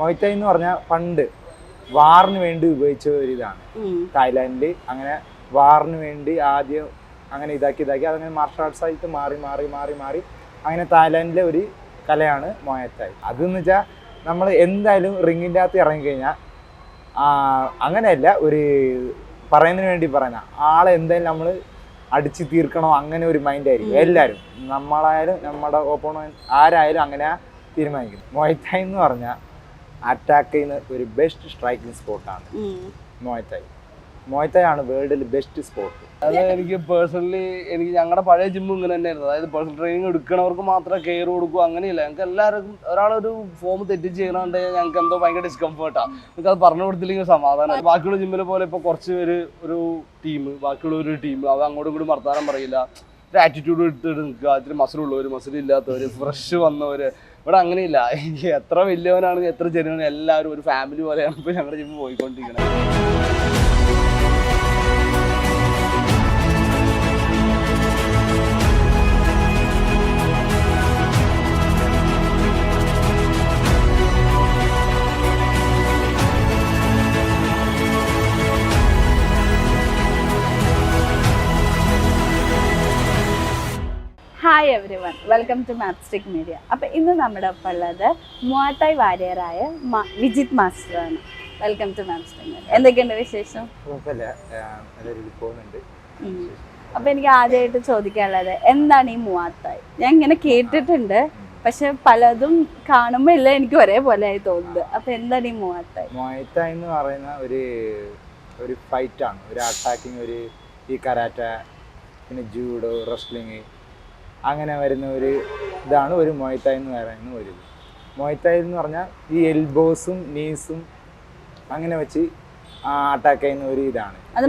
മൊയ്ത്തായ് എന്ന് പറഞ്ഞാൽ പണ്ട് വാറിന് വേണ്ടി ഉപയോഗിച്ച ഒരു ഇതാണ്. തായ്ലാൻഡിൽ അങ്ങനെ വാറിന് വേണ്ടി ആദ്യം അങ്ങനെ ഇതാക്കി അതങ്ങനെ മാർഷൽ ആർട്സ് ആയിട്ട് മാറി അങ്ങനെ തായ്ലാൻഡിലെ ഒരു കലയാണ് മൊയ്ത്തായ്. അതെന്ന് വെച്ചാൽ നമ്മൾ എന്തായാലും റിങ്ങിൻ്റെ അകത്ത് ഇറങ്ങിക്കഴിഞ്ഞാൽ അങ്ങനെയല്ല, ഒരു പറയുന്നതിന് വേണ്ടി പറയുന്ന ആളെ എന്തായാലും നമ്മൾ അടിച്ച് തീർക്കണോ അങ്ങനെ ഒരു മൈൻഡായിരിക്കും എല്ലാവരും. നമ്മളായാലും നമ്മുടെ ഓപ്പോണന്റ് ആരായാലും അങ്ങനെ തീരുമാനിക്കും. മൊയ്ത്തായ് എന്ന് പറഞ്ഞാൽ അറ്റാക്ക് ചെയ്യുന്ന ഒരു ബെസ്റ്റ് സ്ട്രൈക്കിംഗ് സ്പോർട്ടാണ് മൊയ്ത്തായ് ആണ് വേൾഡിൽ ബെസ്റ്റ് സ്പോർട്ട്. അത് എനിക്ക് പേഴ്സണലി ഞങ്ങളുടെ പഴയ ജിമ്മും ഇങ്ങനെ തന്നെയായിരുന്നു. അതായത് പേഴ്സണൽ ട്രെയിനിങ് എടുക്കണവർക്ക് മാത്രമേ കെയർ കൊടുക്കൂ, അങ്ങനെയില്ല. ഞങ്ങൾക്ക് എല്ലാവർക്കും ഒരാളൊരു ഫോം തെറ്റിച്ച് ചെയ്യണോണ്ട് ഞങ്ങൾക്ക് എന്തോ ഭയങ്കര ഡിസ്കംഫർട്ടാണ്. നിങ്ങൾക്ക് അത് പറഞ്ഞു കൊടുത്തില്ലെങ്കിൽ സമാധാനം. ബാക്കിയുള്ള ജിമ്മിലെ പോലെ ഇപ്പോൾ കുറച്ച് പേര് ഒരു ടീം, ബാക്കിയുള്ള ഒരു ടീം അത് അങ്ങോട്ടും ഇങ്ങോട്ടും വർത്താനം പറയില്ല, ഒരു ആറ്റിറ്റ്യൂഡ് എടുത്തിട്ട് നിൽക്കുക. ഇത്തിരി മസിലുള്ളവർ, മസിലില്ലാത്തവർ, ഫ്രഷ് വന്നവർ. ഇവിടെ അങ്ങനെയില്ല. എനിക്ക് എത്ര വലിയവനാണെങ്കിൽ എത്ര ചെറിയവനും എല്ലാവരും ഒരു ഫാമിലി പോലെയാണ് ഇപ്പോൾ ഞങ്ങളുടെ ജിമ്മ് പോയിക്കൊണ്ടിരിക്കുന്നത്. Hi everyone, welcome to Mapstic Media. അപ്പോൾ ഇന്ന് നമ്മുടെ ഒപ്പം ഉള്ളത് മുവാത്തായ് വാരിയറായ വിജിത് മാസ്റ്ററാണ്. Welcome to Mapstic Media. എന്തൊക്കെയുണ്ട് വിശേഷം? അപ്പോൾ എനിക്ക് ആദ്യമായിട്ട് ചോദിക്കാനുള്ളത്, എന്താണ് ഈ മുവാത്തായ്? ഞാൻ ഇങ്ങനെ കേട്ടിട്ടുണ്ട്, പക്ഷെ പലതും കാണുമ്പോൾ എല്ലാം എനിക്ക് ഒരേപോലെ ആയി തോന്നുന്നത്. അപ്പോൾ എന്താണ് ഈ മുവാത്തായ്? മൊയ്ത്തായ് എന്ന് പറയുന്ന ഒരു ഫൈറ്റാണ്, ഒരു അറ്റാക്കിങ്, ഒരു ഈ കരാറ്റ, പിന്നെ ജൂഡോ, റെസ്ലിങ്, അങ്ങനെ വരുന്ന ഒരു ഇതാണ് ഒരു മൊയ്ത്തായ് എന്ന് പറയുന്ന ഒരു ഇത്. മൊയ്ത്തായ് എന്ന് പറഞ്ഞാൽ ഈ എൽബോസും നീസും അങ്ങനെ വെച്ച് അറ്റാക്ക് ചെയ്യുന്ന ഒരു ഇതാണ്. അത്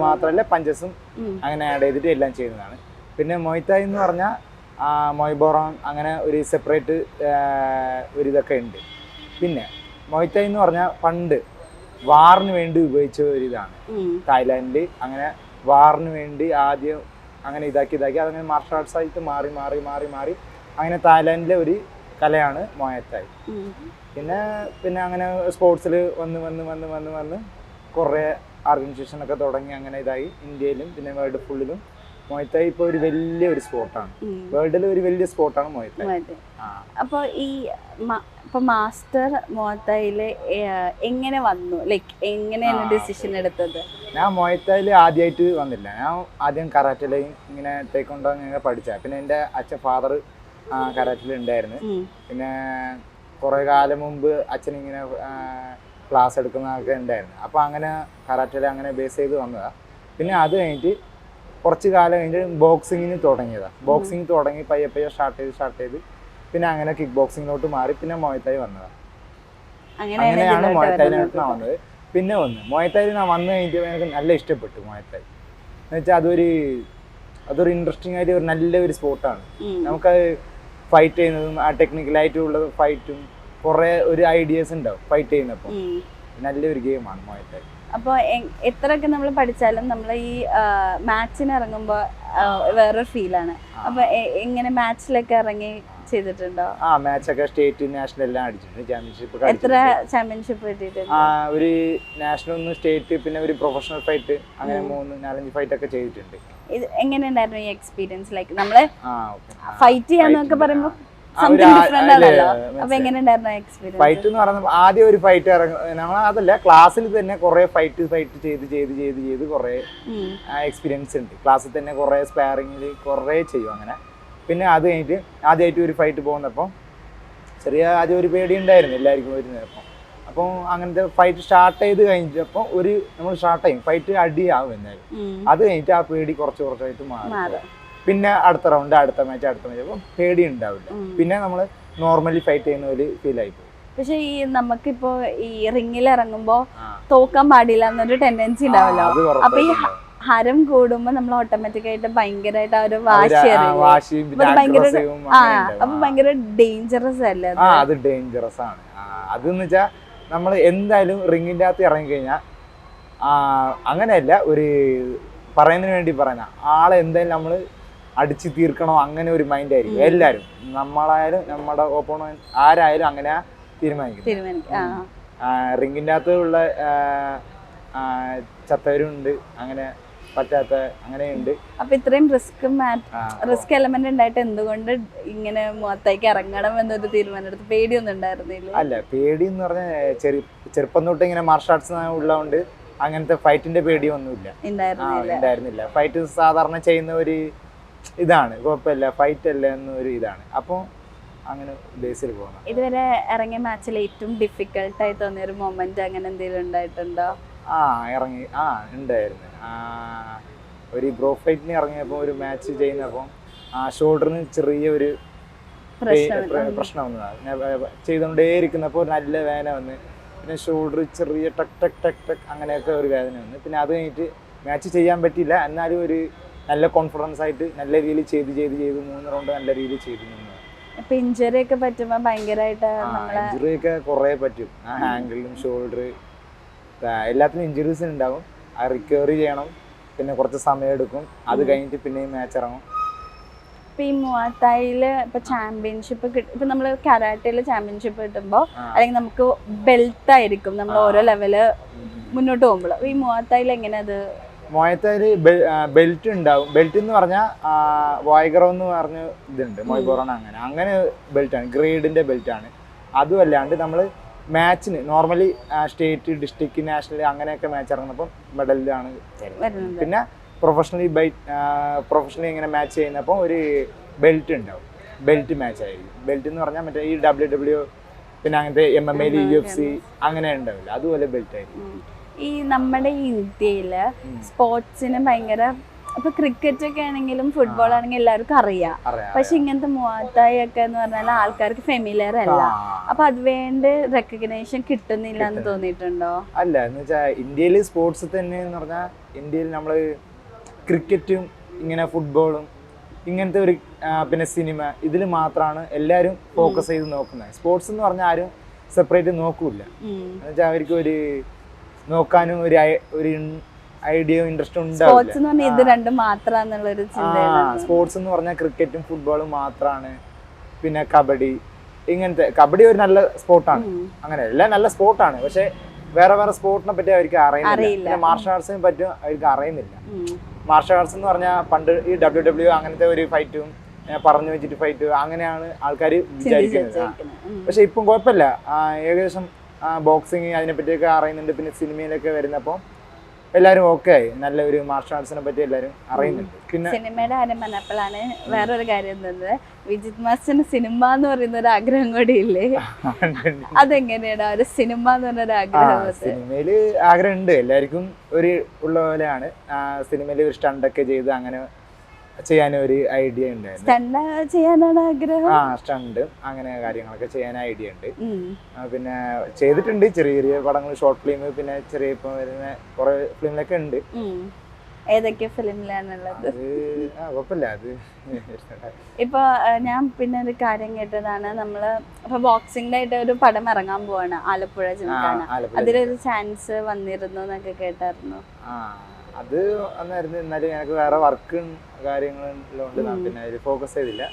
മാത്രമല്ല പഞ്ചസും അങ്ങനെ ആഡ് ചെയ്തിട്ട് എല്ലാം ചെയ്യുന്നതാണ്. പിന്നെ മൊയ്ത്തായ് എന്ന് പറഞ്ഞാൽ മൊയ്ബോറോൺ അങ്ങനെ ഒരു സെപ്പറേറ്റ് ഒരു ഇതൊക്കെ ഉണ്ട്. പിന്നെ മൊയ്ത്തായ് എന്ന് പറഞ്ഞാൽ പണ്ട് വാറിന് വേണ്ടി ഉപയോഗിച്ച ഒരു ഇതാണ്. തായ്ലാൻഡിൽ അങ്ങനെ വാറിന് വേണ്ടി ആദ്യം അങ്ങനെ ഇതാക്കി അതങ്ങനെ മാർഷൽ ആർട്സ് ആയിട്ട് മാറി അങ്ങനെ തായ്ലാൻഡിലെ ഒരു കലയാണ് മൊയ്ത്തായ്. പിന്നെ അങ്ങനെ സ്പോർട്സിൽ വന്ന് കുറേ ഓർഗനൈസേഷനൊക്കെ തുടങ്ങി അങ്ങനെ ഇതായി. ഇന്ത്യയിലും പിന്നെ വേൾഡ് ഫുള്ളിലും മൊയ്ത്തായ് ഇപ്പോൾ ഒരു വലിയൊരു സ്പോർട്ടാണ്, വേൾഡിൽ ഒരു വലിയ സ്പോർട്ടാണ് മൊയ്ത്തായ്. അപ്പോൾ ഇപ്പോൾ മാസ്റ്റർ മൊയ്ത്തായില് എങ്ങനെ വന്നു, ലൈക്ക് എങ്ങനെയാണ് ഡിസിഷൻ എടുത്തത്? ഞാൻ മൊയ്ത്തായിൽ ആദ്യമായിട്ട് വന്നില്ല. ഞാൻ ആദ്യം കരാറ്റയിലും ഇങ്ങനെ ടേക്വോണ്ടോ ഇങ്ങനെ പഠിച്ച. പിന്നെ എൻ്റെ അച്ഛൻ ഫാദർ കരാറ്റയിൽ ഉണ്ടായിരുന്നു. പിന്നെ കുറേ കാലം മുമ്പ് അച്ഛൻ ഇങ്ങനെ ക്ലാസ് എടുക്കുന്നതൊക്കെ ഉണ്ടായിരുന്നു. അപ്പോൾ അങ്ങനെ കരാറ്റയിൽ അങ്ങനെ ബേസ് ചെയ്ത് വന്നതാണ്. പിന്നെ അത് കഴിഞ്ഞിട്ട് കുറച്ച് കാലം കഴിഞ്ഞിട്ട് ബോക്സിങ്ങിന് തുടങ്ങിയതാണ്. ബോക്സിങ് തുടങ്ങി പയ്യെ സ്റ്റാർട്ട് ചെയ്ത് പിന്നെ അങ്ങനെ കിക്ക് ബോക്സിങ്ങിലോട്ട് മാറി പിന്നെ മൊയ്ത്തായ് വന്നതാണ്. അങ്ങനെയാണ് മൊയ്ത്തായിലോട്ട് ഞാൻ വന്നത്. പിന്നെ മൊയ്ത്തായിൽ ഞാൻ വന്നു കഴിഞ്ഞിട്ട് എനിക്ക് നല്ല ഇഷ്ടപ്പെട്ടു മൊയ്ത്തായ്. എന്ന് വെച്ചാൽ അതൊരു ഇൻട്രസ്റ്റിംഗ് ആയിട്ട് ഒരു നല്ലൊരു സ്പോർട്ടാണ്. നമുക്കത് ഫൈറ്റ് ചെയ്യുന്നതും ആ ടെക്നിക്കലായിട്ടുള്ള ഫൈറ്റും കുറേ ഒരു ഐഡിയാസ് ഉണ്ടാവും ഫൈറ്റ് ചെയ്യുന്നപ്പോൾ. നല്ലൊരു ഗെയിമാണ് മൊയ്ത്തായ്. അപ്പോൾ എത്രയൊക്കെ നമ്മൾ പഠിച്ചാലും നമ്മൾ ഈ മാച്ചിന് ഇറങ്ങുമ്പോൾ വേറൊരു ഫീലാണ്. അപ്പോൾ എങ്ങനെ മാച്ചിലൊക്കെ ഇറങ്ങി ചെയ്തിട്ടുണ്ടോ? മാച്ചൊക്കെ സ്റ്റേറ്റ് നാഷണൽ എല്ലാം അടിച്ചിട്ടുണ്ട്. ചാമ്പ്യൻഷിപ്പ് എത്ര ചാമ്പ്യൻഷിപ്പ് കിട്ടിയിട്ടുണ്ട്? ഒരു നാഷണൽ, ഒന്ന് സ്റ്റേറ്റ്, പിന്നെ ഒരു പ്രൊഫഷണൽ ഫൈറ്റ്, അങ്ങനെ 3-4 ഫൈറ്റ് ഒക്കെ ചെയ്തിട്ടുണ്ട്. ഇത് എങ്ങനെയുണ്ടായിരുന്നു ഈ എക്സ്പീരിയൻസ്? ലൈക്ക് നമ്മള് ഫൈറ്റ് ചെയ്യാന്നൊക്കെ പറയുമ്പോൾ ഫൈറ്റ് എന്ന് പറയുന്നത് ആദ്യം ഒരു ഫൈറ്റ് നമ്മൾ അതല്ല, ക്ലാസ്സിൽ തന്നെ കുറെ ഫൈറ്റ് ചെയ്ത് കുറെ എക്സ്പീരിയൻസ് ഉണ്ട്. ക്ലാസ്സിൽ തന്നെ കുറെ സ്പാറിങ്ങിൽ കുറെ ചെയ്യും അങ്ങനെ. പിന്നെ അത് കഴിഞ്ഞിട്ട് ആദ്യമായിട്ട് ഒരു ഫൈറ്റ് പോകുന്നപ്പോൾ ആദ്യം ഒരു പേടി ഉണ്ടായിരുന്നു എല്ലാവർക്കും വരുന്നപ്പോൾ. അപ്പോൾ അങ്ങനത്തെ ഫൈറ്റ് സ്റ്റാർട്ട് ചെയ്ത് കഴിഞ്ഞപ്പോൾ നമ്മൾ സ്റ്റാർട്ട് ചെയ്യും, ഫൈറ്റ് അടിയാവും എന്നാലും. അത് കഴിഞ്ഞിട്ട് ആ പേടി കുറച്ചായിട്ട് മാറും. പിന്നെ അടുത്ത റൗണ്ട്, അടുത്ത മാച്ച് അപ്പോൾ പേടി ഉണ്ടാവില്ല. പിന്നെ നമ്മൾ നോർമലി ഫൈറ്റ് ചെയ്യുന്ന ഒരു ഫീൽ ആയിപ്പോയി. പക്ഷെ ഈ നമുക്കിപ്പോ ഈ റിങ്ങിൽ ഇറങ്ങുമ്പോ തോക്കാൻ പാടില്ല എന്നൊരു ടെൻഡൻസി ഉണ്ടാവല്ലോ. അപ്പൊ ഈ ഹരം കൂടുമ്പോ നമ്മൾ ഓട്ടോമാറ്റിക് ആയിട്ട് ഭയങ്കരമായിട്ട് ആ ഒരു അപ്പൊ ഭയങ്കര ഡേഞ്ചറസ് അല്ലേ? അത് ഡേഞ്ചറസ് ആണ്. അതെന്ന് വെച്ചാൽ നമ്മൾ എന്തായാലും റിങ്ങിന്റെ അകത്ത് ഇറങ്ങിക്കഴിഞ്ഞാൽ അങ്ങനെയല്ല, ഒരു പറയുന്നതിന് വേണ്ടി പറയുന്ന ആളെ എന്തായാലും നമ്മൾ അടിച്ച് തീർക്കണോ അങ്ങനെ ഒരു മൈൻഡായിരിക്കും എല്ലാവരും. നമ്മളായാലും നമ്മുടെ ഓപ്പോണന്റ് ആരായാലും അങ്ങനെ തീരുമാനിക്കും. റിങ്ങിൻ്റെ അകത്ത് ഉള്ള ചത്തവരുണ്ട്, അങ്ങനെ പറ്റാത്ത അങ്ങനെയുണ്ട്. അപ്പൊ ഇത്രയും റിസ്ക് എലമെന്റ് ഉണ്ടായിട്ട് എന്തുകൊണ്ട് ഇങ്ങനെ മുഖത്തേക്ക് ഇറങ്ങണം എന്നൊരു തീരുമാനം എടുത്ത്? പേടിയൊന്നും ഉണ്ടായിരുന്നില്ല? അല്ല, പേടി എന്ന് പറഞ്ഞാൽ ചെറുപ്പം തൊട്ട് ഇങ്ങനെ മാർഷൽ ആർട്സ് ഉള്ളതുകൊണ്ട് അങ്ങനത്തെ ഫൈറ്റിന്റെ പേടിയൊന്നുമില്ല, ഉണ്ടായിരുന്നില്ല. ഫൈറ്റ് സാധാരണ ചെയ്യുന്ന ഒരു ഇതാണ്, കുഴപ്പമില്ല, ഫൈറ്റ് അല്ല എന്നൊരു ഇതാണ്. അപ്പോൾ അങ്ങനെ ബേസിൽ പോകണം. ഇതുവരെ ഇറങ്ങിയ മാച്ചിൽ ഏറ്റവും ഡിഫിക്കൽട്ടായി തോന്നിയ ഒരു മൊമെന്റ് അങ്ങനെ എന്തെങ്കിലും ഉണ്ടായിട്ടുണ്ടോ? ഉണ്ടായിരുന്നു. ഒരു ബ്രോ ഫൈറ്റിന് ഇറങ്ങിയപ്പോൾ ഒരു മാച്ച് ചെയ്യുന്നപ്പോൾ ഷോൾഡറിന് ചെറിയൊരു പ്രശ്നം വന്നതാണ്. ചെയ്തുകൊണ്ടേ ഇരിക്കുന്നപ്പോൾ നല്ല വേദന വന്ന്, പിന്നെ ഷോൾഡർ ചെറിയ ടക്ക് ടക്ക് ടക്ക് ടക്ക് അങ്ങനെയൊക്കെ ഒരു വേദന വന്ന്. പിന്നെ അത് കഴിഞ്ഞിട്ട് മാച്ച് ചെയ്യാൻ പറ്റില്ല, എന്നാലും ഒരു നല്ല കോൺഫിഡൻസ് ആയിട്ട് നല്ല രീതിയിൽ ചെയ്ത് 3 റൗണ്ട് നല്ല രീതിയിൽ ചെയ്തു നിന്നു. ഇപ്പൊ ഇഞ്ചുറി ഒക്കെ പറ്റുമ്പോ ഭയങ്കരമായിട്ട് ഇഞ്ചുറി ഒക്കെ കുറേ പറ്റും. ഹാൻഡിലും ഷോൾഡർ എല്ലാത്തിനും ഇഞ്ചുറീസ് ഉണ്ടാവും. അത് റിക്കവറി ചെയ്യണം, പിന്നെ കുറച്ച് സമയം എടുക്കും. അത് കഴിഞ്ഞിട്ട് പിന്നെയും മാച്ച് ഇറങ്ങും. ഇപ്പൊ ഈ മുവാത്തായില് ഇപ്പൊ ചാമ്പ്യൻഷിപ്പ് ഇപ്പൊ നമ്മള് കരാട്ടയില് ചാമ്പ്യൻഷിപ്പ് കിട്ടുമ്പോ അല്ലെങ്കിൽ നമുക്ക് ബെൽറ്റ് ആയിരിക്കും നമ്മൾ ഓരോ ലെവല് മുന്നോട്ട് പോകുമ്പോൾ. ഈ മുവാത്തായില് എങ്ങനെ അത്? മുവാത്തായില് ബെൽറ്റ് ഉണ്ടാവും. ബെൽറ്റ് എന്ന് പറഞ്ഞാൽ വോയ്ഗറോ എന്ന് പറഞ്ഞ ഇതുണ്ട്, മൊയ്ബോറോൺ അങ്ങനെ ബെൽറ്റാണ്, ഗ്രേഡിന്റെ ബെൽറ്റാണ്. അതുമല്ലാണ്ട് നമ്മൾ മാച്ചിന് നോർമലി സ്റ്റേറ്റ്, ഡിസ്ട്രിക്ട്, നാഷണൽ അങ്ങനെയൊക്കെ മാച്ച് ഇറങ്ങുന്നപ്പോൾ മെഡലിലാണ് തരുന്നത്. പിന്നെ പ്രൊഫഷണലി ഇങ്ങനെ മാച്ച് ചെയ്യുന്നപ്പോൾ ഒരു ബെൽറ്റ് ഉണ്ടാവും, ബെൽറ്റ് മാച്ച് ആയിരിക്കും. ബെൽറ്റ് എന്ന് പറഞ്ഞാൽ മറ്റേ ഈ WWE പിന്നെ അങ്ങനത്തെ MMA, UFC അങ്ങനെ ഉണ്ടാവില്ല, അതുപോലെ ബെൽറ്റ് ആയിരിക്കും. ഈ നമ്മുടെ ഇന്ത്യയില് സ്പോർട്സിന് ഭയങ്കര ഇപ്പൊ ക്രിക്കറ്റ് ഒക്കെ ആണെങ്കിലും ഫുട്ബോൾ ആണെങ്കിലും എല്ലാവർക്കും അറിയാം. പക്ഷെ ഇങ്ങനത്തെ മുവാത്തായി ഒക്കെ എന്ന് പറഞ്ഞാൽ ആൾക്കാർക്ക് ഫെമിലിയർ അല്ല. അപ്പൊ അത് വേണ്ട റെക്കഗ്നേഷൻ കിട്ടുന്നില്ല എന്ന് തോന്നിയിട്ടുണ്ടോ? അല്ല, എന്ന് വെച്ചാൽ ഇന്ത്യയിൽ സ്പോർട്സ് തന്നെ എന്ന് പറഞ്ഞാൽ ഇന്ത്യയിൽ നമ്മള് ക്രിക്കറ്റും ഇങ്ങനെ ഫുട്ബോളും ഇങ്ങനത്തെ ഒരു പിന്നെ സിനിമ ഇതിൽ മാത്രമാണ് എല്ലാവരും ഫോക്കസ് ചെയ്ത് നോക്കുന്നത്. സ്പോർട്സ് എന്ന് പറഞ്ഞാൽ ആരും സെപ്പറേറ്റ് നോക്കൂല. എന്ന് വെച്ചാൽ അവർക്ക് ഒരു നോക്കാനും ഒരു ഐഡിയ ഇൻട്രസ്റ്റ് ഉണ്ടാവില്ല. ഇത് രണ്ടും മാത്രാന്നുള്ളൊരു ചിന്തയാണ്. സ്പോർട്സ് എന്ന് പറഞ്ഞാൽ ക്രിക്കറ്റും ഫുട്ബോളും മാത്രമാണ്. പിന്നെ കബഡി, ഇങ്ങനത്തെ കബഡി ഒരു നല്ല സ്പോർട്ടാണ്, അങ്ങനെ എല്ലാം നല്ല സ്പോർട്ടാണ്. പക്ഷെ വേറെ സ്പോർട്ടിനെ പറ്റി അവർക്ക് അറിയുന്നില്ല. പിന്നെ മാർഷൽ ആർട്സിനെ പറ്റി അവർക്ക് അറിയുന്നില്ല. മാർഷൽ ആർട്സ് എന്ന് പറഞ്ഞാൽ പണ്ട് ഈ WWE അങ്ങനത്തെ ഒരു ഫൈറ്റും പറഞ്ഞു വെച്ചിട്ട് ഫൈറ്റ് അങ്ങനെയാണ് ആൾക്കാർ വിചാരിക്കുന്നത്. പക്ഷെ ഇപ്പം കുഴപ്പമില്ല, ഏകദേശം ബോക്സിങ് അതിനെപ്പറ്റിയൊക്കെ അറിയുന്നുണ്ട്. പിന്നെ സിനിമയിലൊക്കെ വരുന്നപ്പോൾ എല്ലാവരും ഓക്കെ ആയി, നല്ലൊരു മാർഷൽ ആർട്സിനെ പറ്റി എല്ലാവരും അറിയുന്നുണ്ട്. പിന്നെ സിനിമയുടെ കാര്യം പറഞ്ഞപ്പോഴാണ് വേറൊരു കാര്യം എന്നത്, വിജിത് മാസ്റ്ററിന് സിനിമ എന്ന് പറയുന്ന ഒരു ആഗ്രഹം കൂടി ഇല്ലേ? അതെങ്ങനെയാണ് ഒരു സിനിമ എന്ന് പറഞ്ഞൊരു ആഗ്രഹം? സിനിമയില് ആഗ്രഹം ഉണ്ട്, എല്ലാവർക്കും ഒരു ഉള്ള പോലെയാണ്. സിനിമയിൽ ഒരു സ്റ്റണ്ടൊക്കെ ചെയ്ത് അങ്ങനെ ചെയ്യാനൊരു ഐഡിയ ഉണ്ടായിരുന്നു. സ്റ്റണ്ട് ചെയ്യാനാണ് ആഗ്രഹം? സ്റ്റണ്ട് അങ്ങനെ കാര്യങ്ങളൊക്കെ ചെയ്യാൻ ഐഡിയ ഉണ്ട്. പിന്നെ ചെയ്തിട്ടുണ്ട് ചെറിയ ചെറിയ പടങ്ങൾ, ഷോർട്ട് ഫിലിം, പിന്നെ ചെറിയ ഇപ്പം വരുന്ന കുറെ ഫിലിമിലൊക്കെ ഉണ്ട്. ഏതൊക്കെ ഫിലിമിലാണുള്ളത്? കുഴപ്പമില്ല. അത് ഇപ്പൊ ഞാൻ പിന്നെ ഒരു കാര്യം കേട്ടതാണ്, നമ്മള് ഇപ്പൊ ബോക്സിംഗ് ആയിട്ട് ഒരു പടം ഇറങ്ങാൻ പോവാണ് ആലപ്പുഴ ജിംഖാന, അതിലൊരു ചാൻസ് വന്നിരുന്നു എന്നൊക്കെ കേട്ടായിരുന്നു. അത് വന്നായിരുന്നു, എന്നാലും ഞങ്ങൾക്ക് വേറെ വർക്കും കാര്യങ്ങളുള്ളതുകൊണ്ട് പിന്നെ അതിൽ ഫോക്കസ് ചെയ്തില്ല.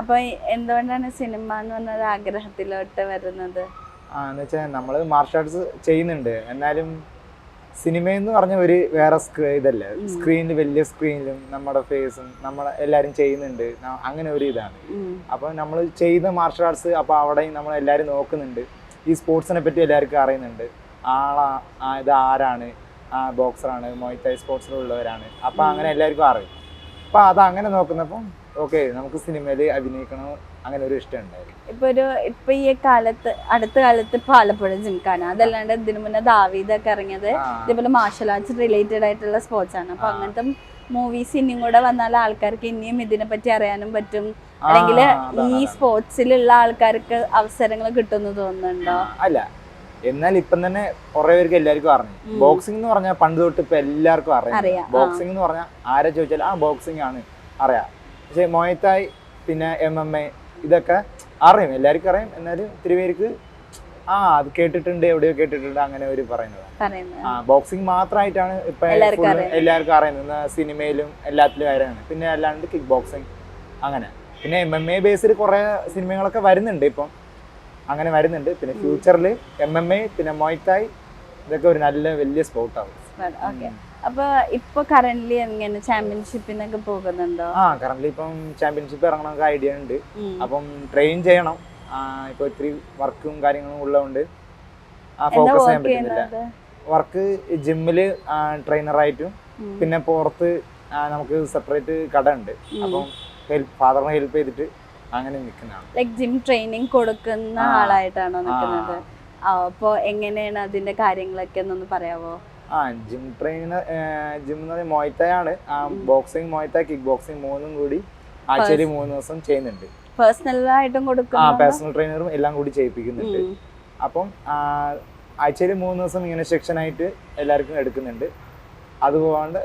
അപ്പൊ എന്തുകൊണ്ടാണ് സിനിമ എന്ന് പറഞ്ഞൊരു ആഗ്രഹത്തിലോട്ട് വരുന്നത്? എന്ന് വെച്ചാൽ നമ്മള് മാർഷൽ ആർട്സ് ചെയ്യുന്നുണ്ട്, എന്നാലും സിനിമ എന്ന് പറഞ്ഞ ഒരു വേറെ ഇതല്ല. സ്ക്രീനിൽ വലിയ സ്ക്രീനിലും നമ്മുടെ ഫേസും നമ്മളെ എല്ലാരും ചെയ്യുന്നുണ്ട്, അങ്ങനെ ഒരു ഇതാണ്. അപ്പൊ നമ്മൾ ചെയ്ത മാർഷൽ ആർട്സ് അപ്പൊ അവിടെയും നമ്മൾ എല്ലാരും നോക്കുന്നുണ്ട്. ഈ സ്പോർട്സിനെ പറ്റി എല്ലാവർക്കും അറിയുന്നുണ്ട്. ഇത് ആരാണ്, ബോക്സറാണ്, മൊയ്തായ് സ്പോർട്സിലുള്ളവരാണ്. അപ്പൊ അങ്ങനെ എല്ലാവർക്കും അറിയും. അപ്പൊ അത് അങ്ങനെ നോക്കുന്നപ്പം ഓക്കെ നമുക്ക് സിനിമയിൽ അഭിനയിക്കണം, അങ്ങനെ ഒരു ഇഷ്ടം ഉണ്ടായിരുന്നു. ഇപ്പൊ ഈ അടുത്ത കാലത്ത് ഇപ്പൊ ആലപ്പുഴ ജിംഖാന, അതല്ലാണ്ട് ഇതിനു മുന്നേ ദാവീദൊക്കെ ഇറങ്ങിയത് ഇതേപോലെ മാർഷൽ ആർട്സ് റിലേറ്റഡ് ആയിട്ടുള്ള സ്പോർട്സ് ആണ്. അപ്പൊ അങ്ങനത്തെ മൂവീസ് ഇനിയും കൂടെ വന്നാൽ ആൾക്കാർക്ക് ഇനിയും ഇതിനെ പറ്റി അറിയാനും പറ്റും, അല്ലെങ്കിൽ ഈ സ്പോർട്സിലുള്ള ആൾക്കാർക്ക് അവസരങ്ങൾ കിട്ടുമെന്ന് തോന്നുന്നുണ്ടോ? അല്ല, എന്നാൽ ഇപ്പം തന്നെ കുറെ പേർക്ക് എല്ലാവർക്കും അറിഞ്ഞു. ബോക്സിംഗ് എന്ന് പറഞ്ഞാൽ പണ്ട് തൊട്ട് ഇപ്പൊ എല്ലാവർക്കും അറിയാം. ബോക്സിംഗ് എന്ന് പറഞ്ഞാൽ ആരെ ചോദിച്ചാൽ ബോക്സിംഗ് ആണ് അറിയാം. പക്ഷെ മൊയ്തായ് പിന്നെ MMA ഇതൊക്കെ അറിയും, എല്ലാവർക്കും അറിയാം. എന്നാലും ഒത്തിരി പേർക്ക് അത് കേട്ടിട്ടുണ്ട്, എവിടെയോ കേട്ടിട്ടുണ്ട്, അങ്ങനെ ഒരു പറയുന്നത്. ബോക്സിംഗ് മാത്രമായിട്ടാണ് ഇപ്പൊ എല്ലാവർക്കും അറിയുന്നത്. സിനിമയിലും എല്ലാത്തിലും കാര്യമാണ്. പിന്നെ അല്ലാണ്ട് കിക്ക് ബോക്സിംഗ് അങ്ങനെ. പിന്നെ MMA ബേസിൽ കുറെ സിനിമകളൊക്കെ വരുന്നുണ്ട് ഇപ്പം. അങ്ങനെ വരുന്നുണ്ട്. പിന്നെ ഫ്യൂച്ചറിൽ MMA പിന്നെ മൊയ്ത്തായ് ഇതൊക്കെ ഒരു നല്ല വലിയ സ്പോർട്ടാവും. ഓക്കെ. അപ്പൊ ഇപ്പൊ കറന്റ്ലി എങ്ങനെ ചാമ്പ്യൻഷിപ്പിനൊക്കെ പോകുന്നുണ്ടോ? കറന്റ്ലി ഇപ്പം ചാമ്പ്യൻഷിപ്പ് ഇറങ്ങണമൊക്കെ ഐഡിയ ഉണ്ട്. അപ്പം ട്രെയിൻ ചെയ്യണം. ഇപ്പൊ ഇത്തിരി വർക്കും കാര്യങ്ങളും ഉള്ളതുകൊണ്ട് ഫോക്കസ് ചെയ്യാൻ പറ്റുന്നില്ല. വർക്ക് ജിമ്മില് ട്രെയിനറായിട്ടും പിന്നെ പുറത്ത് നമുക്ക് സെപ്പറേറ്റ് കട ഉണ്ട്. അപ്പം ഫാദറിനെ ഹെൽപ്പ് ചെയ്തിട്ട് അങ്ങനെ നിൽക്കുന്നതാണ്. ലൈക് ജിം ട്രെയിനിങ് കൊടുക്കുന്ന ആളായിട്ടാണോ നിൽക്കുന്നത്? അപ്പൊ എങ്ങനെയാണ് അതിന്റെ കാര്യങ്ങളൊക്കെ എന്നൊന്ന് പറയാവോ? ജിം ട്രെയിനർ ജിം എന്ന് പറയുന്നത് മൊയ്ത്തായ് ആണ്. ബോക്സിങ് മൊയ്ത്തായ് കിക്ക് ബോക്സിങ് മൂന്നും കൂടി ആഴ്ചയിൽ 3 ദിവസം ചെയ്യുന്നുണ്ട്. പേഴ്സണലായിട്ടും കൊടുക്കും. പേഴ്സണൽ ട്രെയിനറും എല്ലാം കൂടി ചെയ്യിപ്പിക്കുന്നുണ്ട്. അപ്പം ആഴ്ചയിൽ 3 ദിവസം ഇങ്ങനെ സെക്ഷൻ ആയിട്ട് എല്ലാവർക്കും എടുക്കുന്നുണ്ട്. അതുകൊണ്ട്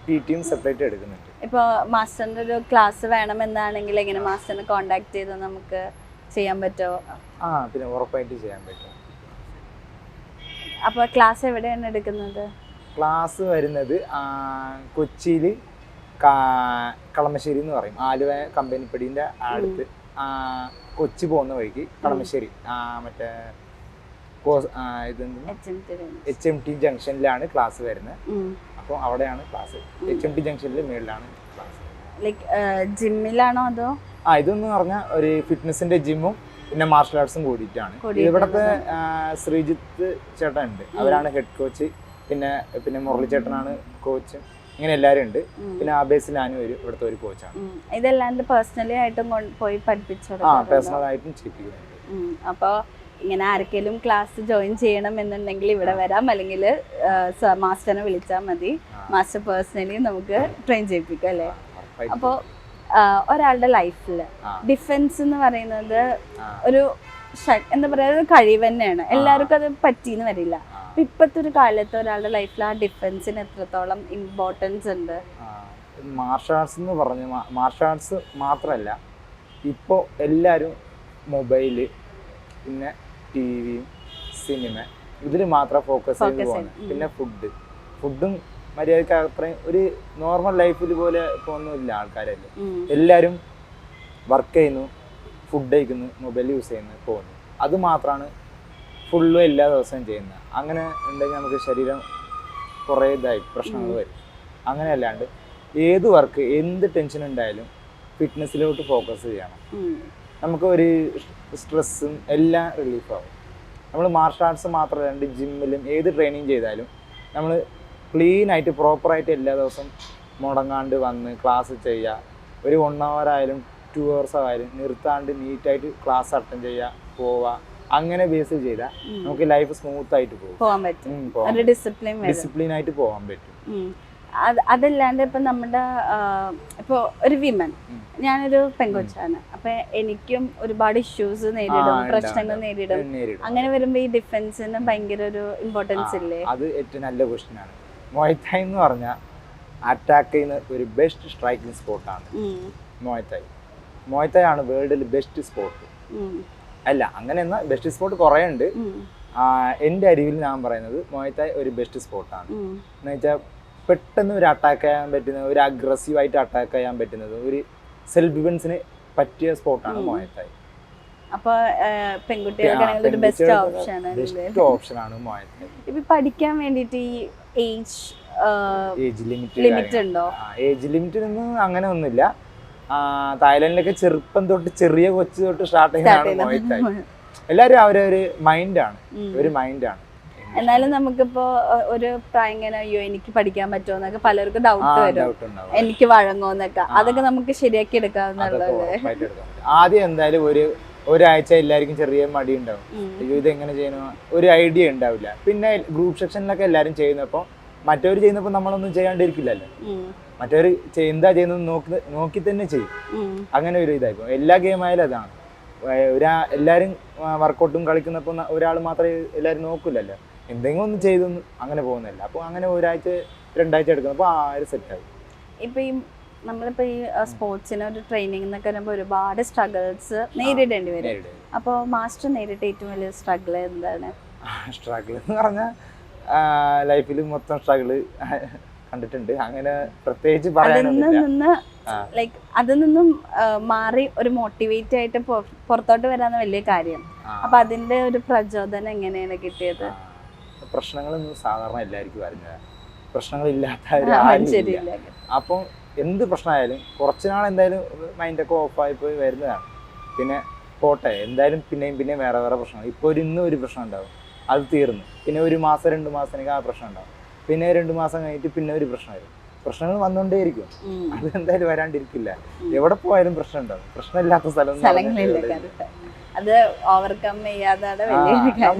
PT സെപ്പറേറ്റ് എടുക്കുന്നുണ്ട്. ഇപ്പൊ മാസ്റ്ററിന്റെ ഒരു ക്ലാസ് വേണമെന്നാണെങ്കിൽ എങ്ങനെ മാസ്റ്ററിനെ കോണ്ടാക്ട് ചെയ്ത് നമുക്ക് ചെയ്യാൻ പറ്റുമോ? പിന്നെ ഉറപ്പായിട്ട് ചെയ്യാൻ പറ്റും. അപ്പൊ ക്ലാസ് എവിടെയാണ് എടുക്കുന്നത്? ക്ലാസ് വരുന്നത് കൊച്ചിയിൽ കളമശ്ശേരി എന്ന് പറയും. ആലുവ കമ്പനിപ്പടിന്റെ അടുത്ത് കൊച്ചി പോകുന്ന വഴിക്ക് കളമശ്ശേരി മറ്റേ HMT ജംഗ്ഷനിലാണ് ക്ലാസ് വരുന്നത്. അപ്പോൾ അവിടെയാണ് ക്ലാസ്. HMT ജംഗ്ഷനിൽ മേളിലാണ് ക്ലാസ്. ലൈക് ജിമ്മിലാണോ അതോ? ഇതെന്ന് പറഞ്ഞാൽ ഒരു ഫിറ്റ്നസിന്റെ ജിമ്മും പിന്നെ മാർഷൽ ആർട്സും കൂടിയിട്ടാണ്. ഇവിടുത്തെ ശ്രീജിത്ത് ചേട്ടൻ ഉണ്ട്, അവരാണ് ഹെഡ് കോച്ച്. പിന്നെ മുരളി ചേട്ടനാണ് കോച്ച്. ഇങ്ങനെ എല്ലാവരും ഉണ്ട്. പിന്നെ ആബേസിലാനും ഇവിടുത്തെ ഒരു കോച്ചാണ്. ഇതല്ലാണ്ട് പേഴ്സണലി ആയിട്ടും പോയി പഠിപ്പിച്ചു? പേഴ്സണലായിട്ടും ചെയ്യിപ്പിക്കുന്നുണ്ട്. അപ്പൊ ഇങ്ങനെ ആർക്കെങ്കിലും ക്ലാസ് ജോയിൻ ചെയ്യണം എന്നുണ്ടെങ്കിൽ ഇവിടെ വരാം, അല്ലെങ്കിൽ മാസ്റ്ററിനെ വിളിച്ചാൽ മതി. മാസ്റ്റർ പേഴ്സണലി നമുക്ക് ട്രെയിൻ ചെയ്യിപ്പിക്കാം അല്ലേ? അപ്പോൾ ഒരാളുടെ ലൈഫിൽ ഡിഫൻസ് എന്ന് പറയുന്നത് ഒരു എന്താ പറയുക, ഒരു കഴിവ് തന്നെയാണ്. എല്ലാവർക്കും അത് പറ്റിയെന്ന് വരില്ല. അപ്പൊ ഇപ്പോഴത്തെ ഒരു കാലത്ത് ഒരാളുടെ ലൈഫിൽ ആ ഡിഫൻസിന് എത്രത്തോളം ഇമ്പോർട്ടൻസ് ഉണ്ട്? മാർഷൽ ആർട്സ് എന്ന് പറഞ്ഞു, മാർഷൽ ആർട്സ് മാത്രമല്ല, ഇപ്പോൾ എല്ലാവരും മൊബൈല് പിന്നെ TV സിനിമ ഇതിൽ മാത്രം ഫോക്കസ് ചെയ്ത് പോകുന്നത്. പിന്നെ ഫുഡും മര്യാദക്ക് അത്രയും ഒരു നോർമൽ ലൈഫിൽ പോലെ ഇപ്പോൾ ഒന്നുമില്ല ആൾക്കാരല്ലേ. എല്ലാവരും വർക്ക് ചെയ്യുന്നു, ഫുഡ് കഴിക്കുന്നു, മൊബൈൽ യൂസ് ചെയ്യുന്നു, പോകുന്നു. അത് മാത്രമാണ് ഫുള്ളും എല്ലാ ദിവസവും ചെയ്യുന്നത്. അങ്ങനെ ഉണ്ടെങ്കിൽ നമുക്ക് ശരീരം കുറേ പ്രശ്നങ്ങൾ വരും. അങ്ങനെ അല്ലാണ്ട് ഏത് വർക്ക് എന്ത് ടെൻഷൻ ഉണ്ടായാലും ഫിറ്റ്നസ്സിലോട്ട് ഫോക്കസ് ചെയ്യണം. നമുക്ക് ഒരു സ്ട്രെസ്സും എല്ലാം റിലീഫാവും. നമ്മൾ മാർഷൽ ആർട്സ് മാത്രമല്ലാണ്ട് ജിമ്മിലും ഏത് ട്രെയിനിങ് ചെയ്താലും നമ്മൾ ക്ലീനായിട്ട് പ്രോപ്പറായിട്ട് എല്ലാ ദിവസവും മുടങ്ങാണ്ട് വന്ന് ക്ലാസ് ചെയ്യുക. ഒരു 1 hour ആയാലും 2 hours ആയാലും നിർത്താണ്ട് നീറ്റായിട്ട് ക്ലാസ് അറ്റൻഡ് ചെയ്യുക, പോവുക. അങ്ങനെ ബേസ് ചെയ്താൽ നമുക്ക് ലൈഫ് സ്മൂത്ത് ആയിട്ട് പോകാൻ പറ്റും. ഡിസിപ്ലിൻ ആയിട്ട് പോകാൻ പറ്റും. അതല്ലാണ്ട് ഇപ്പൊ നമ്മുടെ ഇപ്പൊ ഒരു വിമൻ, ഞാനൊരു പെൺകൊച്ചാണ്. അപ്പൊ എനിക്കും ഒരുപാട് ഇഷ്യൂസ് നേരിടും, പ്രശ്നങ്ങൾ നേരിടും. അങ്ങനെ വരുമ്പോ ഈ ഡിഫൻസിന് ഭയങ്കര ഒരു ഇമ്പോർട്ടൻസ് ഇല്ലേ? അത് ഏറ്റവും നല്ല ക്വസ്റ്റ്യൻ ആണ്. മൊയ്ത്തായ് എന്ന് പറഞ്ഞാൽ അറ്റാക്ക് ചെയ്യുന്ന ഒരു ബെസ്റ്റ് സ്ട്രൈക്കിംഗ് സ്പോർട്ടാണ് മൊയ്ത്തായ്. മൊയ്ത്തായ് ആണ് വേൾഡിൽ ബെസ്റ്റ് സ്പോർട്ട്. അല്ല, അങ്ങനെ എന്നാൽ ബെസ്റ്റ് സ്പോർട്ട് കുറേ ഉണ്ട്. എൻ്റെ അറിവിൽ ഞാൻ പറയുന്നത് മൊയ്ത്തായ് ഒരു ബെസ്റ്റ് സ്പോർട്ടാണ്. എന്ന് വെച്ചാൽ പെട്ടെന്ന് ഒരു അറ്റാക്ക് ചെയ്യാൻ പറ്റുന്ന, ഒരു അഗ്രസീവായിട്ട് അറ്റാക്ക് ചെയ്യാൻ പറ്റുന്നത്, ഒരു സെൽഫ് ഡിഫൻസിന് പറ്റിയ സ്പോർട്ടാണ് മൊയ്ത്തായ്. അപ്പൊ പെൺകുട്ടികൾക്ക് ബെസ്റ്റ് ഓപ്ഷനാണ് മൊയ്ത്തായ്. ഇപ്പൊ പഠിക്കാൻ വേണ്ടിയിട്ട് ഈ ഏജ് ലിമിറ്റ് ഉണ്ടോ? ഏജ് ലിമിറ്റൊന്നും അങ്ങനെ ഒന്നുമില്ല. തായ്ലൻഡിലൊക്കെ ചെറുപ്പം തൊട്ട് ചെറിയ കൊച്ചു തൊട്ട് സ്റ്റാർട്ട് ചെയ്യുന്നതാണ് മൊയ്ത്തായ്. എല്ലാവരും അവരൊരു മൈൻഡാണ്. എന്നാലും നമുക്കിപ്പോ ഒരു പ്രായം ഇങ്ങനെ, അയ്യോ എനിക്ക് പഠിക്കാൻ പറ്റുമോ എന്നൊക്കെ പലർക്കും ഡൗട്ട് വരും, എനിക്ക് വഴങ്ങോന്നൊക്കെ. അതൊക്കെ നമുക്ക് ശരിയാക്കി എടുക്കാവുന്നതല്ലേ? ആദ്യം എന്തായാലും ഒരാഴ്ച എല്ലാവർക്കും ചെറിയ മടി ഉണ്ടാവും. അയ്യോ ഇതെങ്ങനെ ചെയ്യണോ ഒരു ഐഡിയ ഉണ്ടാവില്ല. പിന്നെ ഗ്രൂപ്പ് സെക്ഷനിലൊക്കെ എല്ലാവരും ചെയ്യുന്നപ്പോൾ മറ്റവർ ചെയ്യുന്നപ്പോൾ നമ്മളൊന്നും ചെയ്യാണ്ടിരിക്കില്ലല്ലോ. മറ്റവർ എന്താ ചെയ്യുന്നത് നോക്കി തന്നെ ചെയ്യും. അങ്ങനെ ഒരു ഇതായിപ്പോ എല്ലാ ഗെയിം ആയാലും അതാണ്. എല്ലാവരും വർക്കൗട്ടും കളിക്കുന്നപ്പോൾ ഒരാൾ മാത്രമേ എല്ലാവരും നോക്കില്ലല്ലോ. എന്തെങ്കിലും ഒന്ന് ചെയ്തൊന്നും അങ്ങനെ പോകുന്നില്ല. അപ്പോൾ അങ്ങനെ 1-2 ആഴ്ച എടുക്കുന്നപ്പോൾ ഒരു സെറ്റായി. ഇപ്പൊ ഈ നമ്മളിപ്പോ ഈ സ്പോർട്സിന് ഒരു ട്രെയിനിങ് എന്നൊക്കെ വരുമ്പോൾ ഒരുപാട് സ്ട്രഗിൾസ് നേരിടേണ്ടി വരും. അപ്പോൾ മാസ്റ്റർ നേരിട്ട ഏറ്റവും വലിയ സ്ട്രഗിൾ എന്താണ്? സ്ട്രഗിൾ എന്ന് പറഞ്ഞാൽ ലൈഫിൽ മൊത്തം സ്ട്രഗിള് കണ്ടിട്ടുണ്ട്. അങ്ങനെ പ്രത്യേകിച്ച് പറയാനൊന്നുമില്ല. ലൈക്ക് അതിൽ നിന്നും മാറി ഒരു മോട്ടിവേറ്റ് ആയിട്ട് പുറത്തോട്ട് വരാന്ന് വലിയ കാര്യം. അപ്പൊ അതിന്റെ ഒരു പ്രചോദനം എങ്ങനെയാണ് കിട്ടിയത്? പ്രശ്നങ്ങളൊന്നും സാധാരണ എല്ലാവർക്കും വരുന്നത്, പ്രശ്നങ്ങളില്ലാത്തവരില്ല. അപ്പം എന്ത് പ്രശ്നമായാലും കുറച്ച് നാൾ എന്തായാലും മൈൻഡൊക്കെ ഓഫായി പോയി വരുന്നതാണ്. പിന്നെ പോട്ടെ, എന്തായാലും പിന്നെയും വേറെ പ്രശ്നങ്ങൾ. ഇപ്പോൾ ഇന്നും ഒരു പ്രശ്നം ഉണ്ടാവും, അത് തീർന്നു. പിന്നെ ഒരു മാസം 2 മാസത്തേക്ക് ആ പ്രശ്നം ഉണ്ടാവും. പിന്നെ 2 മാസം കഴിഞ്ഞിട്ട് പിന്നെ ഒരു പ്രശ്നം വരും. പ്രശ്നങ്ങൾ വന്നുകൊണ്ടേയിരിക്കും, അത് എന്തായാലും വരാണ്ടിരിക്കില്ല. എവിടെ പോയാലും പ്രശ്നം ഉണ്ടാവും. പ്രശ്നമില്ലാത്ത അത് ഓവർകം ചെയ്യാതെ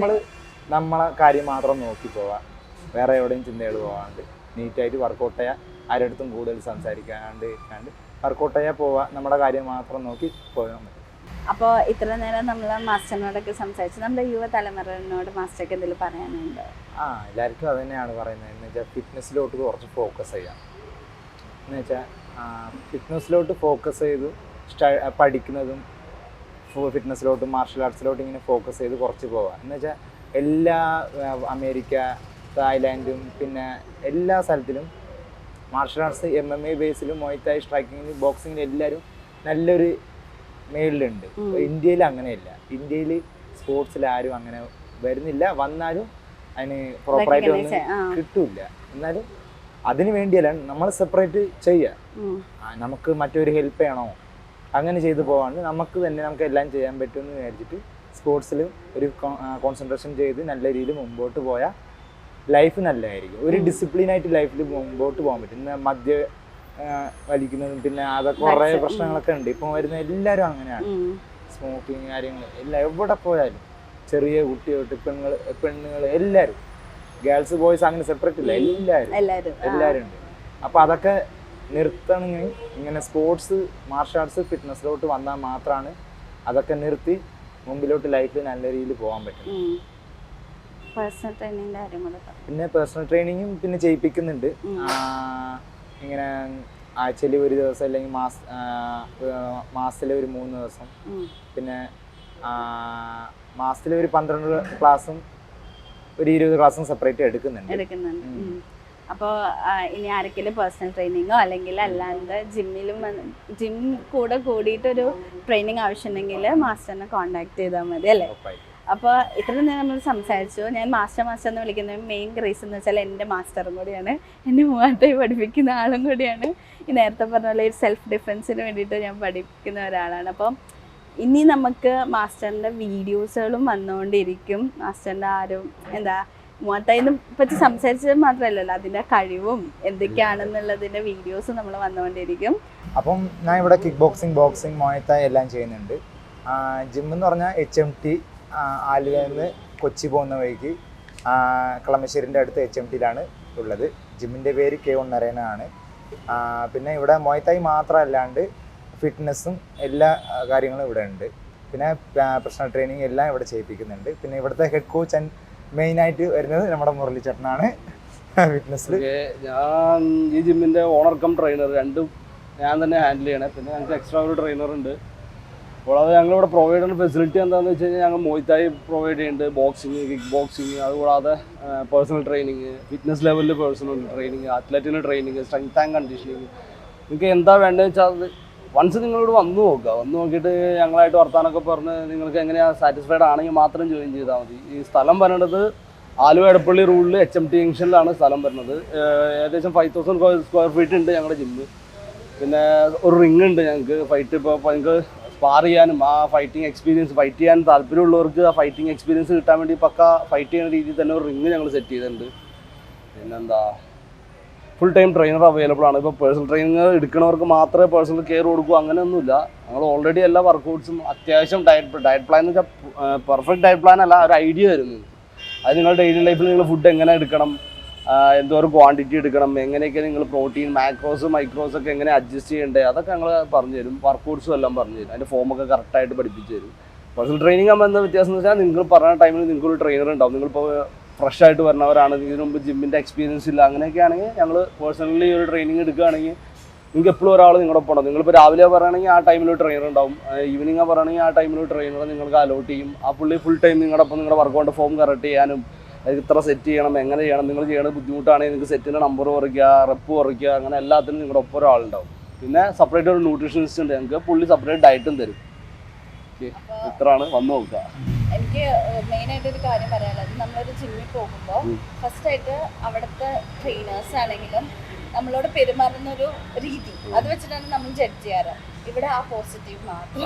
നമ്മളെ കാര്യം മാത്രം നോക്കി പോവാം, വേറെ എവിടെയും ചിന്തകൾ പോവാണ്ട് നീറ്റായിട്ട് വർക്കൗട്ട് ചെയ്യാൻ, ആരടുത്തും കൂടുതൽ സംസാരിക്കാണ്ട് വർക്കൗട്ട് ചെയ്യാൻ പോവാ, നമ്മുടെ കാര്യം മാത്രം നോക്കി പോകാൻ പറ്റും. അപ്പോൾ ഇത്ര നേരം നമ്മൾ മാസ്റ്ററിനോടൊക്കെ സംസാരിച്ചു. നമ്മുടെ യുവതലമുറയോട് മാസ്റ്റർക്ക് എന്തെങ്കിലും പറയാനുണ്ട്? എല്ലാവർക്കും അത് തന്നെയാണ് പറയുന്നത്. എന്ന് വെച്ചാൽ ഫിറ്റ്നസ്സിലോട്ട് കുറച്ച് ഫോക്കസ് ചെയ്യാം. എന്ന് വെച്ചാൽ ഫിറ്റ്നസ്സിലോട്ട് ഫോക്കസ് ചെയ്ത് പഠിക്കുന്നതും ഫിറ്റ്നസ്സിലോട്ടും മാർഷൽ ആർട്സിലോട്ടും ഇങ്ങനെ ഫോക്കസ് ചെയ്ത് കുറച്ച് പോവാം. എന്ന് വെച്ചാൽ എല്ലാ അമേരിക്ക, തായ്ലാൻഡും പിന്നെ എല്ലാ സ്ഥലത്തിലും മാർഷൽ ആർട്സ് MMA ബേസിലും മുയ് തായ്, സ്ട്രൈക്കിങ്ങിലും ബോക്സിങ്ങിലും എല്ലാവരും നല്ലൊരു മേളിലുണ്ട്. ഇന്ത്യയിൽ അങ്ങനെയല്ല. ഇന്ത്യയിൽ സ്പോർട്സിൽ ആരും അങ്ങനെ വരുന്നില്ല. വന്നാലും അതിന് പ്രോപ്പറായിട്ട് ഒന്നും കിട്ടൂല. എന്നാലും അതിന് വേണ്ടിയല്ല നമ്മൾ സെപ്പറേറ്റ് ചെയ്യുക. നമുക്ക് മറ്റൊരു ഹെൽപ്പ് ചെയ്യണോ അങ്ങനെ ചെയ്തു പോകാണ്ട് നമുക്ക് എല്ലാം ചെയ്യാൻ പറ്റുമെന്ന് വിചാരിച്ചിട്ട് സ്പോർട്സിൽ ഒരു കോൺസെൻട്രേഷൻ ചെയ്ത് നല്ല രീതിയിൽ മുമ്പോട്ട് പോയാൽ ലൈഫ് നല്ലതായിരിക്കും. ഒരു ഡിസിപ്ലിനായിട്ട് ലൈഫിൽ മുമ്പോട്ട് പോകാൻ പറ്റും. ഇന്ന് മദ്യ വലിക്കുന്നതും പിന്നെ അതൊക്കെ കുറേ പ്രശ്നങ്ങളൊക്കെ ഉണ്ട്. ഇപ്പം വരുന്ന എല്ലാവരും അങ്ങനെയാണ്. സ്മോക്കിങ് കാര്യങ്ങൾ എല്ലാം എവിടെ പോയാലും, ചെറിയ കുട്ടിയോട്ട് പെണ്ണുങ്ങൾ എല്ലാവരും, ഗേൾസ് ബോയ്സ് അങ്ങനെ സെപ്പറേറ്റ് ഇല്ല, എല്ലാവരും ഉണ്ട്. അപ്പം അതൊക്കെ നിർത്തണമെങ്കിൽ ഇങ്ങനെ സ്പോർട്സ്, മാർഷൽ ആർട്സ്, ഫിറ്റ്നസ്സിലോട്ട് വന്നാൽ മാത്രമാണ് അതൊക്കെ നിർത്തി മുമ്പിലോട്ട് ലൈഫിൽ നല്ല രീതിയിൽ പോകാൻ പറ്റും. പിന്നെ പേഴ്സണൽ ട്രെയിനിങ്ങും പിന്നെ ചെയ്യിപ്പിക്കുന്നുണ്ട്. ഇങ്ങനെ ആഴ്ചയിൽ ഒരു ദിവസം അല്ലെങ്കിൽ മാസത്തിൽ ഒരു 3 ദിവസം, പിന്നെ മാസത്തിൽ ഒരു 12 ക്ലാസ്സും ഒരു 20 ക്ലാസ്സും സെപ്പറേറ്റ് എടുക്കുന്നുണ്ട്. അപ്പോൾ ഇനി ആരെങ്കിലും പേഴ്സണൽ ട്രെയിനിങ്ങോ അല്ലെങ്കിൽ അല്ലാണ്ട് ജിം കൂടിയിട്ടൊരു ട്രെയിനിങ് ആവശ്യമുണ്ടെങ്കിൽ മാസ്റ്ററിനെ കോൺടാക്ട് ചെയ്താൽ മതി അല്ലേ? അപ്പോൾ ഇത്ര നേരം നമ്മൾ സംസാരിച്ചു. ഞാൻ മാസ്റ്റർ എന്ന് വിളിക്കുന്ന മെയിൻ റീസൺ എന്ന് വെച്ചാൽ എൻ്റെ മാസ്റ്ററും കൂടിയാണ്, എന്നെ മൂവാട്ടായി പഠിപ്പിക്കുന്ന ആളും കൂടിയാണ്. ഈ നേരത്തെ പറഞ്ഞ പോലെ ഒരു സെൽഫ് ഡിഫെൻസിന് വേണ്ടിയിട്ട് ഞാൻ പഠിപ്പിക്കുന്ന ഒരാളാണ്. അപ്പം ഇനി നമുക്ക് മാസ്റ്ററിൻ്റെ വീഡിയോസുകളും വന്നുകൊണ്ടിരിക്കും. മാസ്റ്ററിൻ്റെ മൂവാട്ടായിന്ന് പറ്റി സംസാരിച്ചത് മാത്രമല്ലല്ലോ, അതിൻ്റെ കഴിവും എന്തൊക്കെയാണെന്നുള്ളതിൻ്റെ വീഡിയോസ് നമ്മൾ വന്നുകൊണ്ടിരിക്കും. അപ്പം ഞാൻ ഇവിടെ കിക്ക് ബോക്സിങ്, മുയ് തായ് എല്ലാം ചെയ്യുന്നുണ്ട്. ജിം എന്ന് പറഞ്ഞാൽ HMT ആലുവയിൽ നിന്ന് കൊച്ചി പോകുന്ന വഴിക്ക് കളമശ്ശേരിൻ്റെ അടുത്ത് HMTയിലാണ് ഉള്ളത്. ജിമ്മിൻ്റെ പേര് K1 Arena ആണ്. പിന്നെ ഇവിടെ മുയ് തായ് മാത്രമല്ലാണ്ട് ഫിറ്റ്നസ്സും എല്ലാ കാര്യങ്ങളും ഇവിടെ ഉണ്ട്. പിന്നെ പേഴ്സണൽ ട്രെയിനിങ് എല്ലാം ഇവിടെ ചെയ്യിപ്പിക്കുന്നുണ്ട്. പിന്നെ ഇവിടുത്തെ ഹെഡ് കോച്ച് ആൻഡ് മെയിനായിട്ട് വരുന്നത് നമ്മുടെ മുരളി ചേട്ടനാണ് ഫിറ്റ്നസ്സിൽ. ഞാൻ ഈ ജിമ്മിൻ്റെ ഓണർ കം ട്രെയിനർ, രണ്ടും ഞാൻ തന്നെ ഹാൻഡിൽ ചെയ്യണേ. പിന്നെ ഞങ്ങൾക്ക് എക്സ്ട്രാ ഒരു ട്രെയിനർ ഉണ്ട്. കൂടാതെ ഞങ്ങളിവിടെ പ്രൊവൈഡ് ചെയ്യുന്ന ഫെസിലിറ്റി എന്താണെന്ന് വെച്ച് കഴിഞ്ഞാൽ ഞങ്ങൾ മുയ് തായ് പ്രൊവൈഡ് ചെയ്യുന്നുണ്ട്, ബോക്സിങ്, കിക്ക് ബോക്സിങ്, അതുകൂടാതെ പേഴ്സണൽ ട്രെയിനിങ്, ഫിറ്റ്നസ് ലെവലിൽ പേഴ്സണൽ ട്രെയിനിങ്, അത്ലറ്റിന് ട്രെയിനിങ്, സ്ട്രെങ്ത് ആൻഡ് കണ്ടീഷനിങ്. നിങ്ങൾക്ക് എന്താ വേണ്ടതെന്ന് വെച്ചാൽ വൺസ് നിങ്ങളോട് വന്നു നോക്കിയിട്ട് ഞങ്ങളായിട്ട് വർത്താനൊക്കെ പറഞ്ഞ് നിങ്ങൾക്ക് എങ്ങനെയാണ് സാറ്റിസ്ഫൈഡ് ആണെങ്കിൽ മാത്രം ജോയിൻ ചെയ്താൽ മതി. ഈ സ്ഥലം പറയുന്നത് ആലുവ എടപ്പള്ളി റൂട്ടിൽ HMT ജംഗ്ഷനിലാണ് സ്ഥലം വരുന്നത്. ഏകദേശം 5000 സ്ക്വയർ ഫീറ്റ് ഉണ്ട് ഞങ്ങളുടെ ജിമ്മ്. പിന്നെ ഒരു റിങ് ഉണ്ട് ഞങ്ങൾക്ക് ഫൈറ്റ്. ഇപ്പോൾ നിങ്ങൾക്ക് സ്പാർ ചെയ്യാനും ആ ഫൈറ്റ് ചെയ്യാൻ താല്പര്യമുള്ളവർക്ക് ആ ഫൈറ്റിംഗ് എക്സ്പീരിയൻസ് കിട്ടാൻ വേണ്ടി പക്ക ഫൈറ്റ് ചെയ്യുന്ന രീതിയിൽ തന്നെ ഒരു റിങ് ഞങ്ങൾ സെറ്റ് ചെയ്തിട്ടുണ്ട്. പിന്നെന്താ, ഫുൾ ടൈം ട്രെയിനർ അവൈലബിൾ ആണ്. ഇപ്പോൾ പേഴ്സണൽ ട്രെയിനിങ് എടുക്കുന്നവർക്ക് മാത്രമേ പേഴ്സണൽ കെയർ കൊടുക്കൂ അങ്ങനെയൊന്നുമില്ല. ഞങ്ങൾ ഓൾറെഡി എല്ലാ വർക്കൗട്ട്സും അത്യാവശ്യം ഡയറ്റ് പ്ലാൻ എന്ന് വെച്ചാൽ പെർഫെക്റ്റ് ഡയറ്റ് പ്ലാൻ അല്ല, ഒരു ഐഡിയ തരുന്നത്. അത് നിങ്ങൾ ഡെയിലി ലൈഫിൽ നിങ്ങൾ ഫുഡ് എങ്ങനെ എടുക്കണം, എന്തോരം ക്വാണ്ടിറ്റി എടുക്കണം, എങ്ങനെയൊക്കെ നിങ്ങൾ പ്രോട്ടീൻ, മാക്രോസ്, മൈക്രോസ് ഒക്കെ എങ്ങനെ അഡ്ജസ്റ്റ് ചെയ്യേണ്ടത്, അതൊക്കെ ഞങ്ങൾ പറഞ്ഞു തരും. വർക്കൗട്ട്സും എല്ലാം പറഞ്ഞു തരും. അതിൻ്റെ ഫോമൊക്കെ കറക്റ്റായിട്ട് പഠിപ്പിച്ച് തരും. പേഴ്സണൽ ട്രെയിനിങ് ആകുമ്പോൾ എന്താ വ്യത്യാസം എന്ന് വെച്ചാൽ നിങ്ങൾ പറഞ്ഞ ടൈമിൽ നിങ്ങൾക്കൊരു ട്രെയിനർ ഉണ്ടാവും. നിങ്ങളിപ്പോൾ ഫ്രഷ് ആയിട്ട് വരുന്നവരാണ്, ഇതിനു മുമ്പ് ജിമ്മിൻ്റെ എക്സ്പീരിയൻസ് ഇല്ല, അങ്ങനെയൊക്കെ ആണെങ്കിൽ ഞങ്ങൾ പേഴ്സണലി ഒരു ട്രെയിനിങ് എടുക്കുകയാണെങ്കിൽ നിങ്ങൾക്ക് എപ്പോഴും ഒരാൾ നിങ്ങളുടെ ഒപ്പം ഉണ്ടാവും. നിങ്ങളിപ്പോൾ രാവിലെ പറയുകയാണെങ്കിൽ ആ ടൈമിൽ ഒരു ട്രെയിനർ ഉണ്ടാവും, ഈവനിങ് പറയുകയാണെങ്കിൽ ആ ടൈമിൽ ഒരു ട്രെയിനർ നിങ്ങൾക്ക് അലോട്ട് ചെയ്യും. ആ പുള്ളി ഫുൾ ടൈം നിങ്ങളുടെ ഒപ്പം നിങ്ങളുടെ വർക്കൗട്ട് ഫോം കറക്റ്റ് ചെയ്യാനും അത് ഇത്ര സെറ്റ് ചെയ്യണം, എങ്ങനെ ചെയ്യണം, നിങ്ങൾ ചെയ്യണത് ബുദ്ധിമുട്ടാണെങ്കിൽ നിങ്ങൾക്ക് സെറ്റിൻ്റെ നമ്പർ കുറയ്ക്കുക, റെപ്പ് കുറയ്ക്കുക, അങ്ങനെ എല്ലാത്തിനും നിങ്ങളുടെ ഒപ്പം ഒരാളുണ്ടാവും. പിന്നെ സെപ്പറേറ്റ് ഒരു ന്യൂട്രീഷനിസ്റ്റ് ഉണ്ട് ഞങ്ങൾക്ക്, പുള്ളി സെപ്പറേറ്റ് ഡയറ്റും തരും. ഇത്രയാണ് വന്ന് നോക്കുക. എനിക്ക് മെയിൻ ആയിട്ട് ഒരു കാര്യം പറയാനുള്ളത്, നമ്മളൊരു ജിമ്മിൽ പോകുമ്പോൾ ഫസ്റ്റ് ആയിട്ട് അവിടുത്തെ ട്രെയിനേഴ്സ് ആണെങ്കിലും നമ്മളോട് പെരുമാറുന്ന ഒരു രീതി അത് വെച്ചിട്ടാണ് നമ്മൾ ജഡ്ജ് ചെയ്യാറ്. ഇവിടെ ആ പോസിറ്റീവ് മാത്രം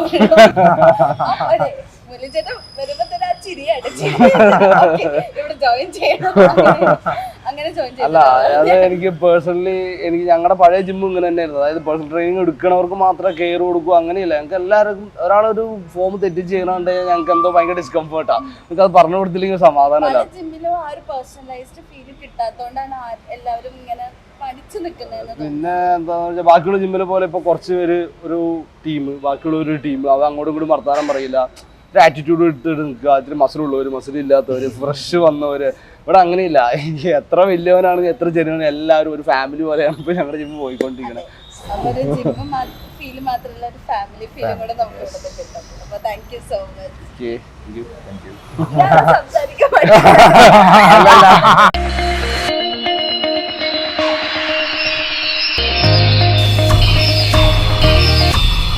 മുരളിച്ചേട്ടൻ വരുമ്പോ തന്നെ ആ ചിരിയാണ് ഇവിടെ ജോയിൻ ചെയ്യണം, അങ്ങനെ ജോയിൻ അല്ല അത് എനിക്ക് പേഴ്സണലി എനിക്ക് ഞങ്ങളുടെ പഴയ ജിമ്മും ഇങ്ങനെ തന്നെയായിരുന്നു. അതായത് പേഴ്സണൽ ട്രെയിനിങ് എടുക്കണവർക്ക് മാത്രമേ കെയർ കൊടുക്കൂ, അങ്ങനെയില്ല. ഞങ്ങൾക്ക് എല്ലാവർക്കും ഒരാളൊരു ഫോം തെറ്റിച്ച് ചെയ്യണോണ്ട് ഞങ്ങൾക്ക് എന്തോ ഭയങ്കര ഡിസ്കംഫർട്ടാണ്. നമുക്ക് അത് പറഞ്ഞു കൊടുത്തില്ലെങ്കിൽ സമാധാനമല്ല. ജിമ്മിലും ആ ഒരു പേഴ്സണലൈസ്ഡ് ഫീൽ കിട്ടാത്തോണ്ടാണ് എല്ലാവരും ഇങ്ങനെ പഠിച്ചു നിൽക്കുന്നത്. പിന്നെ എന്താണെന്ന് വെച്ചാൽ ബാക്കിയുള്ള ജിമ്മിലെ പോലെ ഇപ്പോൾ കുറച്ച് പേര് ഒരു ടീം, ബാക്കിയുള്ള ഒരു ടീം, അത് അങ്ങോട്ടും ഇങ്ങോട്ടും വർത്താനം പറയില്ല, ഒരു ആറ്റിറ്റ്യൂഡ് എടുത്തിട്ട് നിൽക്കുക. ഇത്തിരി മസിലുള്ളവർ, മസിലില്ലാത്തവർ, ഫ്രഷ് വന്നവർ. ഇവിടെ അങ്ങനെയില്ല. എത്ര വലിയവനാണെങ്കിൽ എത്ര ചെറിയവനും എല്ലാവരും ഒരു ഫാമിലി പോലെയാണ് ഇപ്പോൾ ഞങ്ങളുടെ ജിമ്മ് പോയിക്കൊണ്ടിരിക്കുന്നത്. അപ്പോൾ ഒരു ജിമ്മ് ഫീൽ മാത്രമല്ല, ഒരു ഫാമിലി ഫീലും കൂടെ നമുക്ക് ഇവിടെ കിട്ടും. അപ്പോൾ thank you so much. Okay, thank you. സംസാരിക്കാൻ